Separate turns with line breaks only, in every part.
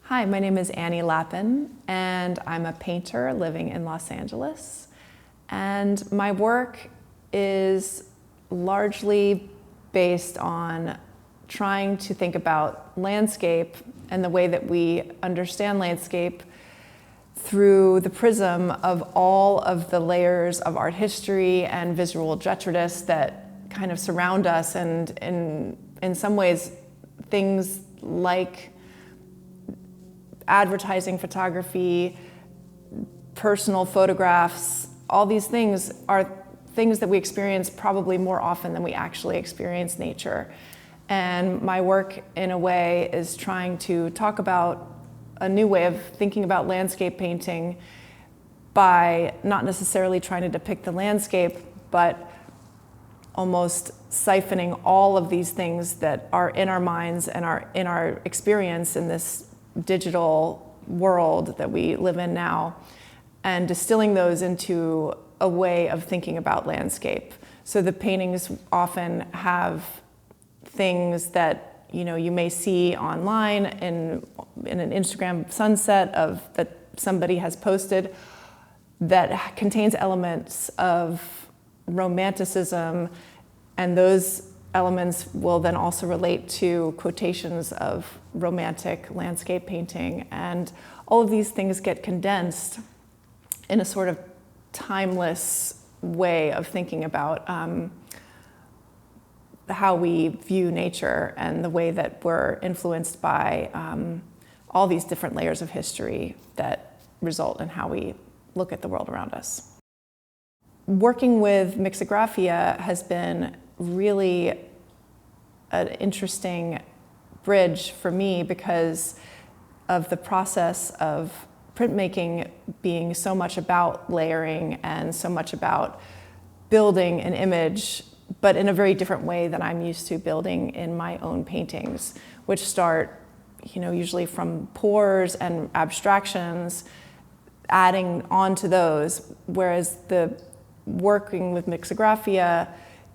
Hi, my name is Annie Lapin, and I'm a painter living in Los Angeles. And my work is largely based on trying to think about landscape and the way that we understand landscape through the prism of all of the layers of art history and visual detritus that kind of surround us, and in some ways things like advertising photography, personal photographs, all these things are things that we experience probably more often than we actually experience nature. And my work, in a way, is trying to talk about a new way of thinking about landscape painting by not necessarily trying to depict the landscape, but almost siphoning all of these things that are in our minds and are in our experience in this digital world that we live in now, and distilling those into a way of thinking about landscape. So the paintings often have things that you may see online in an Instagram sunset that somebody has posted that contains elements of romanticism, and those elements will then also relate to quotations of romantic landscape painting. And all of these things get condensed in a sort of timeless way of thinking about how we view nature and the way that we're influenced by all these different layers of history that result in how we look at the world around us. Working with Mixografia has been really an interesting bridge for me because of the process of printmaking being so much about layering and so much about building an image, but in a very different way than I'm used to building in my own paintings, which start, usually from pores and abstractions, adding on to those, whereas the working with Mixografia,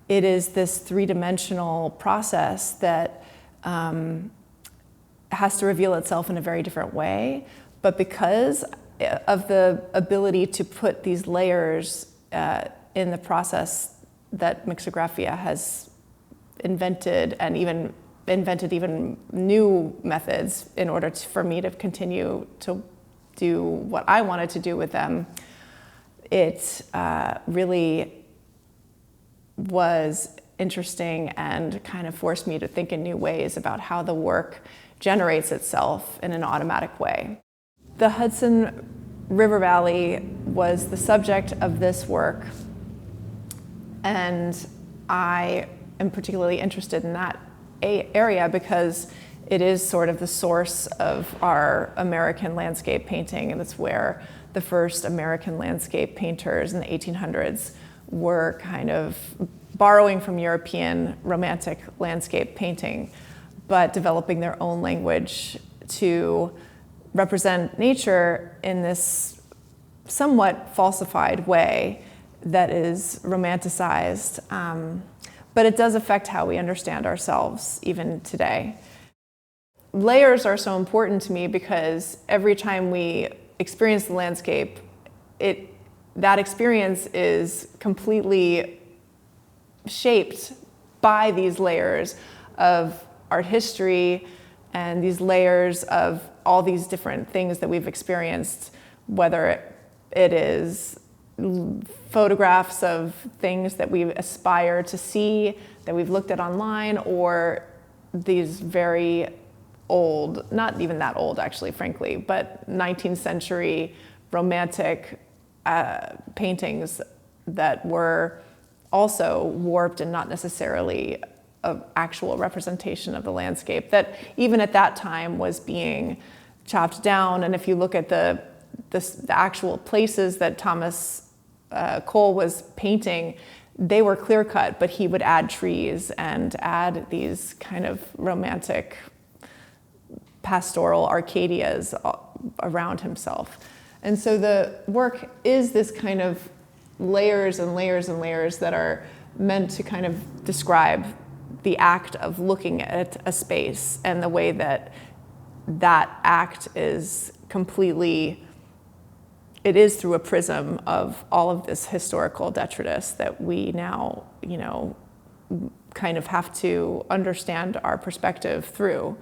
it is this three-dimensional process that has to reveal itself in a very different way. But because of the ability to put these layers in the process that Mixografia has invented, and even invented even new methods in order for me to continue to do what I wanted to do with them, it really was interesting and kind of forced me to think in new ways about how the work generates itself in an automatic way. The Hudson River Valley was the subject of this work, and I am particularly interested in that area because it is sort of the source of our American landscape painting, and it's where the first American landscape painters in the 1800s were kind of borrowing from European romantic landscape painting, but developing their own language to represent nature in this somewhat falsified way that is romanticized, but it does affect how we understand ourselves even today. Layers are so important to me because every time we experience the landscape, that experience is completely shaped by these layers of art history and these layers of all these different things that we've experienced, whether it is photographs of things that we aspire to see, that we've looked at online, or these very old, not even that old actually, frankly, but 19th century romantic paintings that were also warped and not necessarily an actual representation of the landscape that even at that time was being chopped down. And if you look at the actual places that Thomas Cole was painting, they were clear cut, but he would add trees and add these kind of romantic pastoral Arcadias around himself. And so the work is this kind of layers and layers and layers that are meant to kind of describe the act of looking at a space and the way that that act is completely, it is through a prism of all of this historical detritus that we now, kind of have to understand our perspective through.